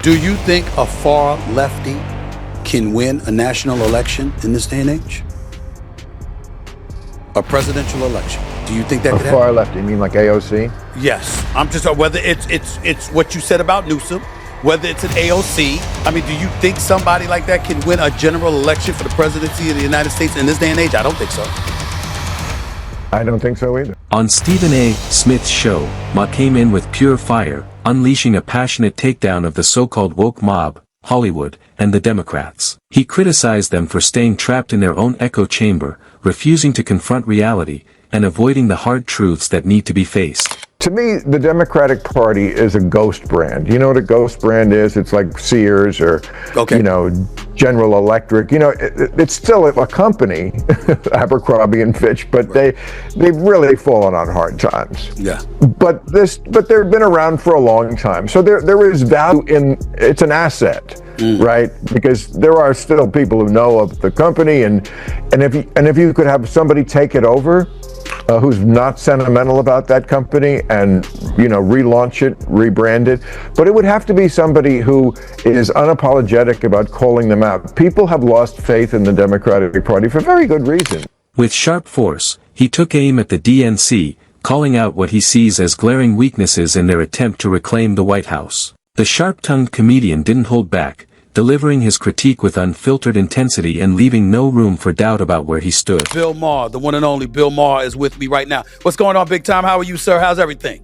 Do you think a far lefty can win a national election in this day and age? A presidential election. Do you think that could happen? A far left, you mean like AOC? Yes. I'm just whether it's what you said about Newsom, whether it's an AOC. I mean, do you think somebody like that can win a general election for the presidency of the United States in this day and age? I don't think so. I don't think so either. On Stephen A. Smith's show, Ma came in with pure fire, unleashing a passionate takedown of the so-called woke mob, Hollywood, and the Democrats. He criticized them for staying trapped in their own echo chamber, refusing to confront reality, and avoiding the hard truths that need to be faced. To me, the Democratic Party is a ghost brand. You know what a ghost brand is? It's like Sears or, General Electric. It's still a company, Abercrombie and Fitch, but they've really fallen on hard times. Yeah. But they've been around for a long time. So there is value it's an asset. Right, because there are still people who know of the company, and if you could have somebody take it over, who's not sentimental about that company, and relaunch it, rebrand it, but it would have to be somebody who is unapologetic about calling them out. People have lost faith in the Democratic Party for very good reason. With sharp force, he took aim at the DNC, calling out what he sees as glaring weaknesses in their attempt to reclaim the White House. The sharp-tongued comedian didn't hold back, delivering his critique with unfiltered intensity and leaving no room for doubt about where he stood. Bill Maher, the one and only Bill Maher, is with me right now. What's going on, big time? How are you, sir? How's everything?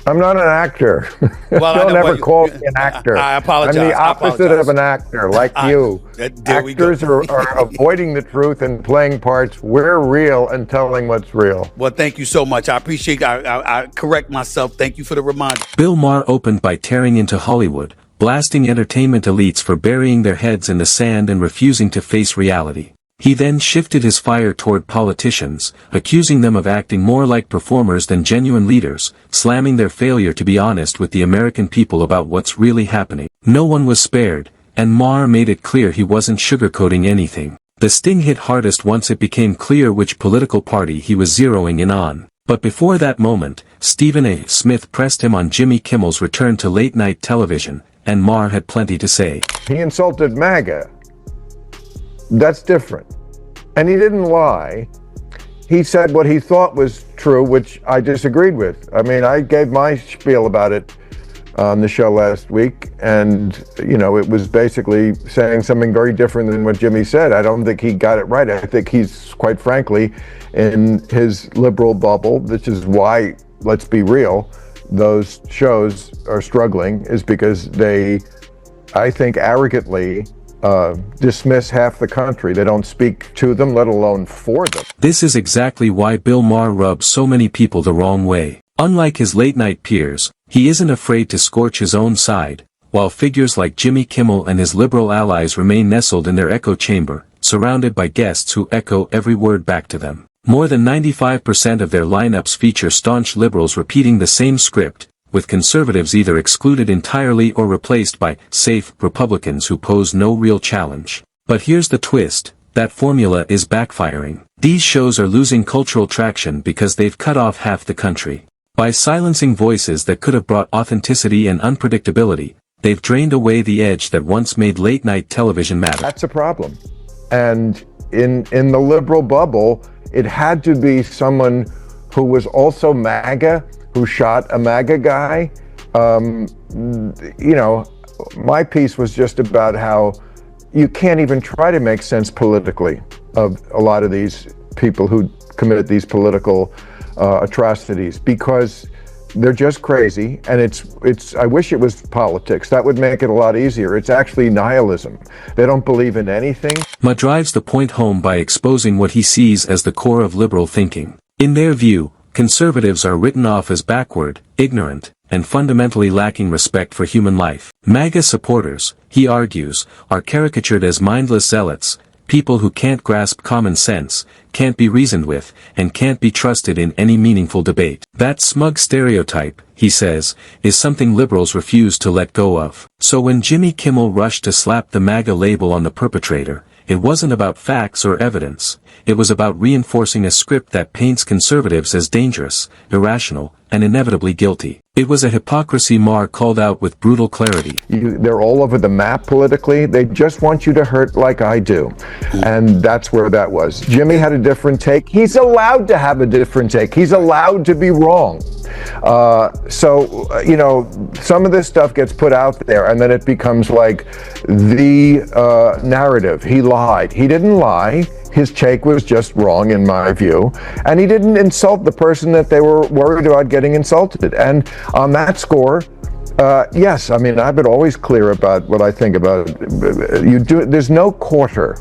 I'm not an actor. Well, Don't ever call me an actor. I apologize. I'm the opposite of an actor, like you. Actors are avoiding the truth and playing parts. We're real and telling what's real. Well, thank you so much. I appreciate I correct myself. Thank you for the reminder. Bill Maher opened by tearing into Hollywood, blasting entertainment elites for burying their heads in the sand and refusing to face reality. He then shifted his fire toward politicians, accusing them of acting more like performers than genuine leaders, slamming their failure to be honest with the American people about what's really happening. No one was spared, and Maher made it clear he wasn't sugarcoating anything. The sting hit hardest once it became clear which political party he was zeroing in on. But before that moment, Stephen A. Smith pressed him on Jimmy Kimmel's return to late-night television, and Maher had plenty to say. He insulted MAGA. That's different. And he didn't lie. He said what he thought was true, which I disagreed with. I mean, I gave my spiel about it on the show last week, and, it was basically saying something very different than what Jimmy said. I don't think he got it right. I think he's, quite frankly, in his liberal bubble, which is why, let's be real, those shows are struggling, is because they, I think, arrogantly dismiss half the country. They don't speak to them, let alone for them. This is exactly why Bill Maher rubs so many people the wrong way. Unlike his late-night peers, he isn't afraid to scorch his own side, while figures like Jimmy Kimmel and his liberal allies remain nestled in their echo chamber, surrounded by guests who echo every word back to them. More than 95% of their lineups feature staunch liberals repeating the same script, with conservatives either excluded entirely or replaced by safe Republicans who pose no real challenge. But here's the twist, that formula is backfiring. These shows are losing cultural traction because they've cut off half the country. By silencing voices that could have brought authenticity and unpredictability, they've drained away the edge that once made late-night television matter. That's a problem. And in the liberal bubble, it had to be someone who was also MAGA, who shot a MAGA guy. My piece was just about how you can't even try to make sense politically of a lot of these people who committed these political atrocities, because they're just crazy, and it's I wish it was politics. That would make it a lot easier. It's actually nihilism. They don't believe in anything. Ma drives the point home by exposing what he sees as the core of liberal thinking. In their view, conservatives are written off as backward, ignorant, and fundamentally lacking respect for human life. MAGA supporters, he argues, are caricatured as mindless zealots, people who can't grasp common sense, can't be reasoned with, and can't be trusted in any meaningful debate. That smug stereotype, he says, is something liberals refuse to let go of. So when Jimmy Kimmel rushed to slap the MAGA label on the perpetrator, it wasn't about facts or evidence. It was about reinforcing a script that paints conservatives as dangerous, irrational, and inevitably guilty. It was a hypocrisy Maher called out with brutal clarity. They're all over the map politically. They just want you to hurt like I do. And that's where that was. Jimmy had a different take. He's allowed to have a different take. He's allowed to be wrong. You know, some of this stuff gets put out there and then it becomes like the narrative. He lied. He didn't lie. His take was just wrong in my view. And he didn't insult the person that they were worried about getting insulted. And on that score, yes, I mean, I've been always clear about what I think about there's no quarter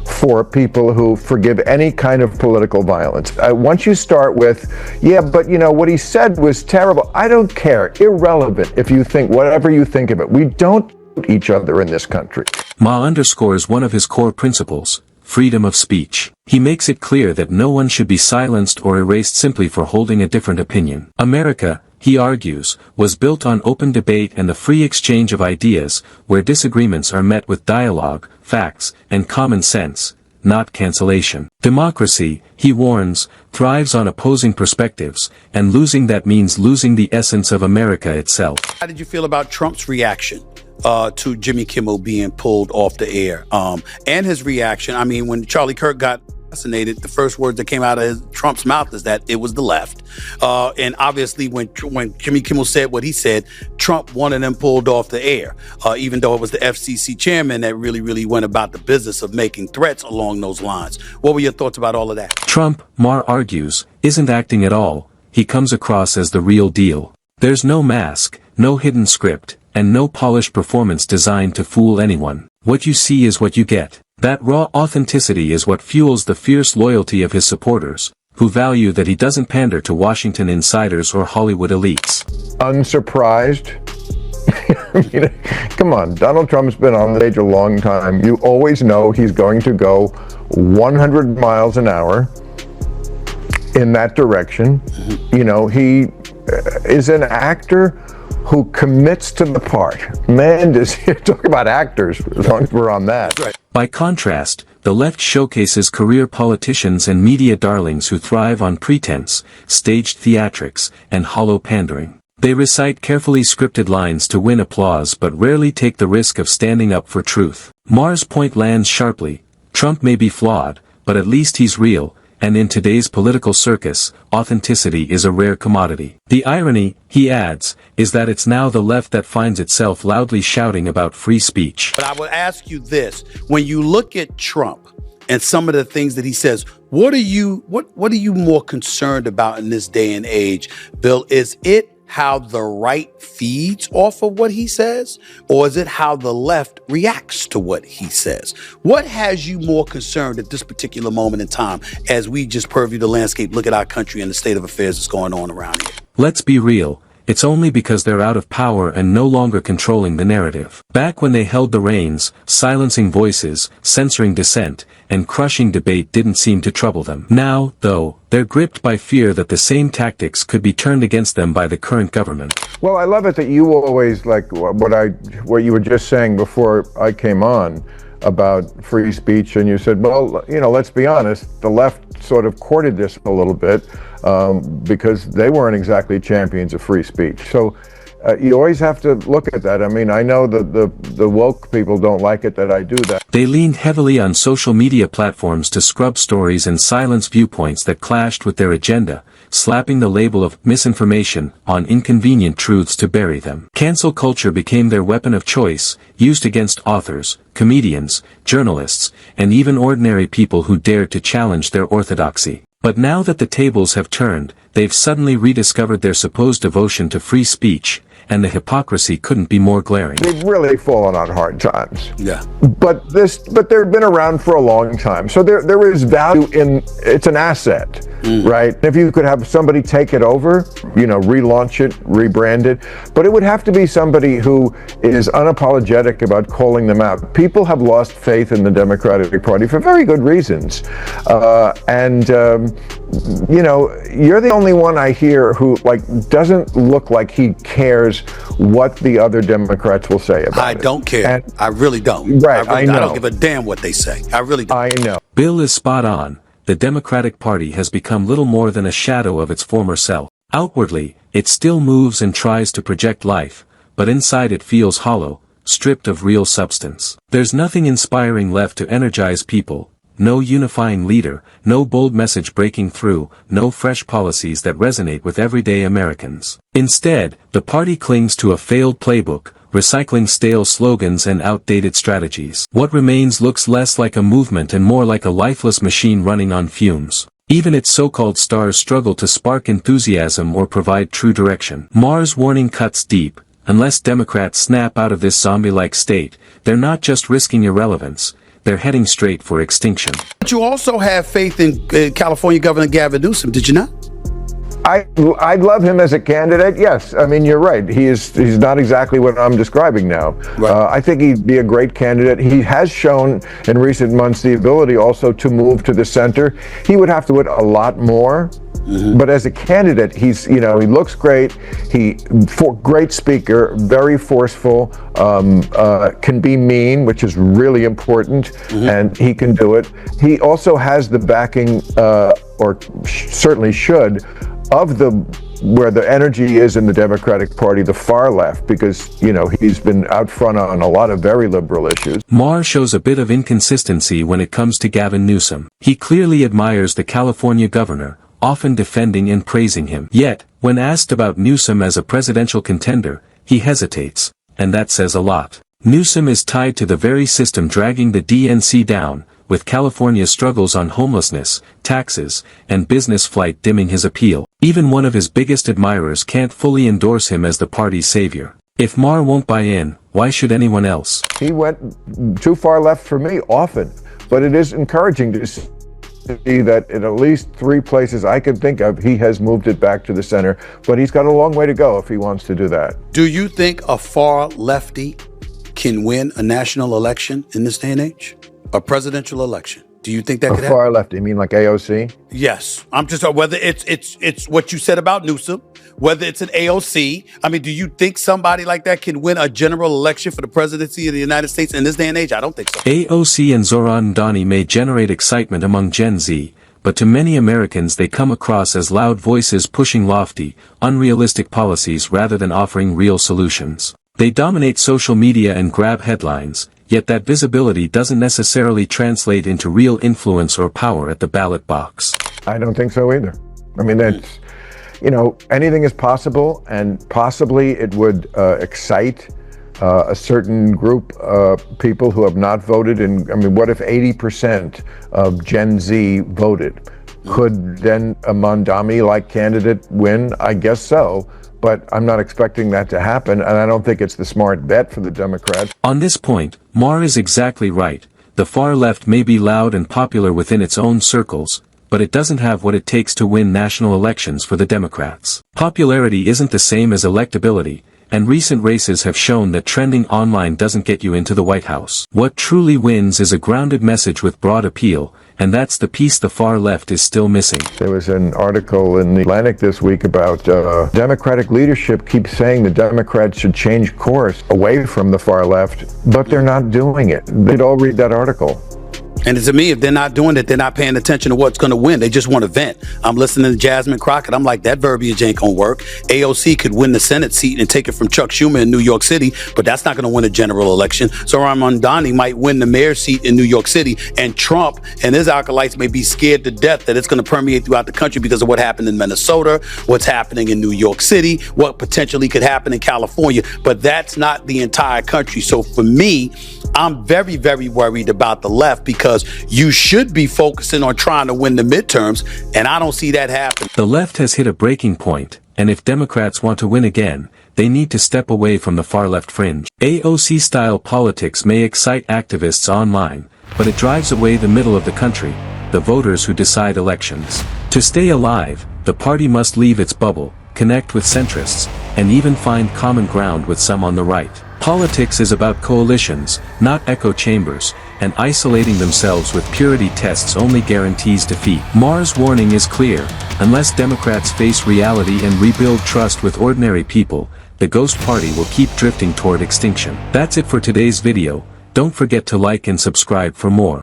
for people who forgive any kind of political violence. Once you start with, yeah, but you know, what he said was terrible. I don't care. Irrelevant if you think whatever you think of it. We don't shoot each other in this country. Ma underscores one of his core principles: freedom of speech. He makes it clear that no one should be silenced or erased simply for holding a different opinion. America, he argues, was built on open debate and the free exchange of ideas, where disagreements are met with dialogue, facts, and common sense, not cancellation. Democracy, he warns, thrives on opposing perspectives, and losing that means losing the essence of America itself. How did you feel about Trump's reaction to Jimmy Kimmel being pulled off the air? And his reaction, I mean, when Charlie Kirk got assassinated, the first words that came out of Trump's mouth is that it was the left. And obviously when Jimmy Kimmel said what he said, Trump wanted him pulled off the air, even though it was the FCC chairman that really went about the business of making threats along those lines. What were your thoughts about all of that? Trump, Maher argues, isn't acting at all. He comes across as the real deal. There's no mask, no hidden script, and no polished performance designed to fool anyone. What you see is what you get. That raw authenticity is what fuels the fierce loyalty of his supporters, who value that he doesn't pander to Washington insiders or Hollywood elites. Unsurprised? I mean, come on, Donald Trump's been on the stage a long time. You always know he's going to go 100 miles an hour in that direction. You know, he is an actor who commits to the part. Man, does he talk about actors, as long as we're on that. Right. By contrast, the left showcases career politicians and media darlings who thrive on pretense, staged theatrics, and hollow pandering. They recite carefully scripted lines to win applause but rarely take the risk of standing up for truth. Maher's point lands sharply. Trump may be flawed, but at least he's real. And in today's political circus, authenticity is a rare commodity. The irony, he adds, is that it's now the left that finds itself loudly shouting about free speech. But I will ask you this. When you look at Trump and some of the things that he says, what are you more concerned about in this day and age, Bill? Is it how the right feeds off of what he says, or is it how the left reacts to what he says? What has you more concerned at this particular moment in time as we just purview the landscape, look at our country and the state of affairs that's going on around here? Let's be real. It's only because they're out of power and no longer controlling the narrative. Back when they held the reins, silencing voices, censoring dissent, and crushing debate didn't seem to trouble them. Now, though, they're gripped by fear that the same tactics could be turned against them by the current government. Well, I love it that you always, like what you were just saying before I came on about free speech, and you said, well, you know, let's be honest, the left sort of courted this a little bit because they weren't exactly champions of free speech. So you always have to look at that. I mean, I know that the woke people don't like it that I do that. They leaned heavily on social media platforms to scrub stories and silence viewpoints that clashed with their agenda, slapping the label of misinformation on inconvenient truths to bury them. Cancel culture became their weapon of choice, used against authors, comedians, journalists, and even ordinary people who dared to challenge their orthodoxy. But now that the tables have turned, they've suddenly rediscovered their supposed devotion to free speech, and the hypocrisy couldn't be more glaring. They've really fallen on hard times. Yeah. But they've been around for a long time. So there is value in, it's an asset, right? If you could have somebody take it over, you know, relaunch it, rebrand it, but it would have to be somebody who is unapologetic about calling them out. People have lost faith in the Democratic Party for very good reasons. You know, you're the only one I hear who, like, doesn't look like he cares what the other Democrats will say about it. I don't care. I really don't. Right, I know. I don't give a damn what they say. I really don't. I know. Bill is spot on. The Democratic Party has become little more than a shadow of its former self. Outwardly, it still moves and tries to project life, but inside it feels hollow, stripped of real substance. There's nothing inspiring left to energize people, no unifying leader, no bold message breaking through, no fresh policies that resonate with everyday Americans. Instead, the party clings to a failed playbook, recycling stale slogans and outdated strategies. What remains looks less like a movement and more like a lifeless machine running on fumes. Even its so-called stars struggle to spark enthusiasm or provide true direction. Maher's warning cuts deep. Unless Democrats snap out of this zombie-like state, they're not just risking irrelevance, they're heading straight for extinction. But you also have faith in California Governor Gavin Newsom, did you not? I love him as a candidate. Yes, I mean you're right. He's not exactly what I'm describing now. Right. I think he'd be a great candidate. He has shown in recent months the ability also to move to the center. He would have to do it a lot more. Mm-hmm. But as a candidate, he looks great. Great speaker, very forceful, can be mean, which is really important, mm-hmm. and he can do it. He also has the backing, or certainly should, of where the energy is in the Democratic Party, the far left, because, he's been out front on a lot of very liberal issues. Maher shows a bit of inconsistency when it comes to Gavin Newsom. He clearly admires the California governor, often defending and praising him. Yet, when asked about Newsom as a presidential contender, he hesitates, and that says a lot. Newsom is tied to the very system dragging the DNC down, with California's struggles on homelessness, taxes, and business flight dimming his appeal. Even one of his biggest admirers can't fully endorse him as the party's savior. If Maher won't buy in, why should anyone else? He went too far left for me often, but it is encouraging to see that in at least 3 places I can think of, he has moved it back to the center, but he's got a long way to go if he wants to do that. Do you think a far lefty can win a national election in this day and age? A presidential election? Do you think that could happen? Far left, you mean like AOC? Yes. I'm just whether it's what you said about Newsom, whether it's an AOC. I mean, do you think somebody like that can win a general election for the presidency of the United States in this day and age? I don't think so. AOC and Zoran Mdani may generate excitement among Gen Z, but to many Americans they come across as loud voices pushing lofty, unrealistic policies rather than offering real solutions. They dominate social media and grab headlines, yet that visibility doesn't necessarily translate into real influence or power at the ballot box. I don't think so either. I mean, that's, anything is possible, and possibly it would excite a certain group of people who have not voted. What if 80% of Gen Z voted? Could then a Mondami-like candidate win? I guess so. But I'm not expecting that to happen, and I don't think it's the smart bet for the Democrats. On this point, Maher is exactly right. The far left may be loud and popular within its own circles, but it doesn't have what it takes to win national elections for the Democrats. Popularity isn't the same as electability, and recent races have shown that trending online doesn't get you into the White House. What truly wins is a grounded message with broad appeal, and that's the piece the far left is still missing. There was an article in the Atlantic this week about Democratic leadership keeps saying the Democrats should change course away from the far left, but they're not doing it. They'd all read that article. And to me, if they're not doing it, they're not paying attention to what's going to win. They just want to vent. I'm listening to Jasmine Crockett. I'm like, that verbiage ain't going to work. AOC could win the Senate seat and take it from Chuck Schumer in New York City, but that's not going to win a general election. So Ramondani might win the mayor's seat in New York City, and Trump and his acolytes may be scared to death that it's going to permeate throughout the country because of what happened in Minnesota, what's happening in New York City, what potentially could happen in California. But that's not the entire country. So for me, I'm very, very worried about the left because you should be focusing on trying to win the midterms, and I don't see that happen. The left has hit a breaking point, and if Democrats want to win again, they need to step away from the far-left fringe. AOC-style politics may excite activists online, but it drives away the middle of the country, the voters who decide elections. To stay alive, the party must leave its bubble, connect with centrists, and even find common ground with some on the right. Politics is about coalitions, not echo chambers, and isolating themselves with purity tests only guarantees defeat. Maher's warning is clear: unless Democrats face reality and rebuild trust with ordinary people, the ghost party will keep drifting toward extinction. That's it for today's video. Don't forget to like and subscribe for more.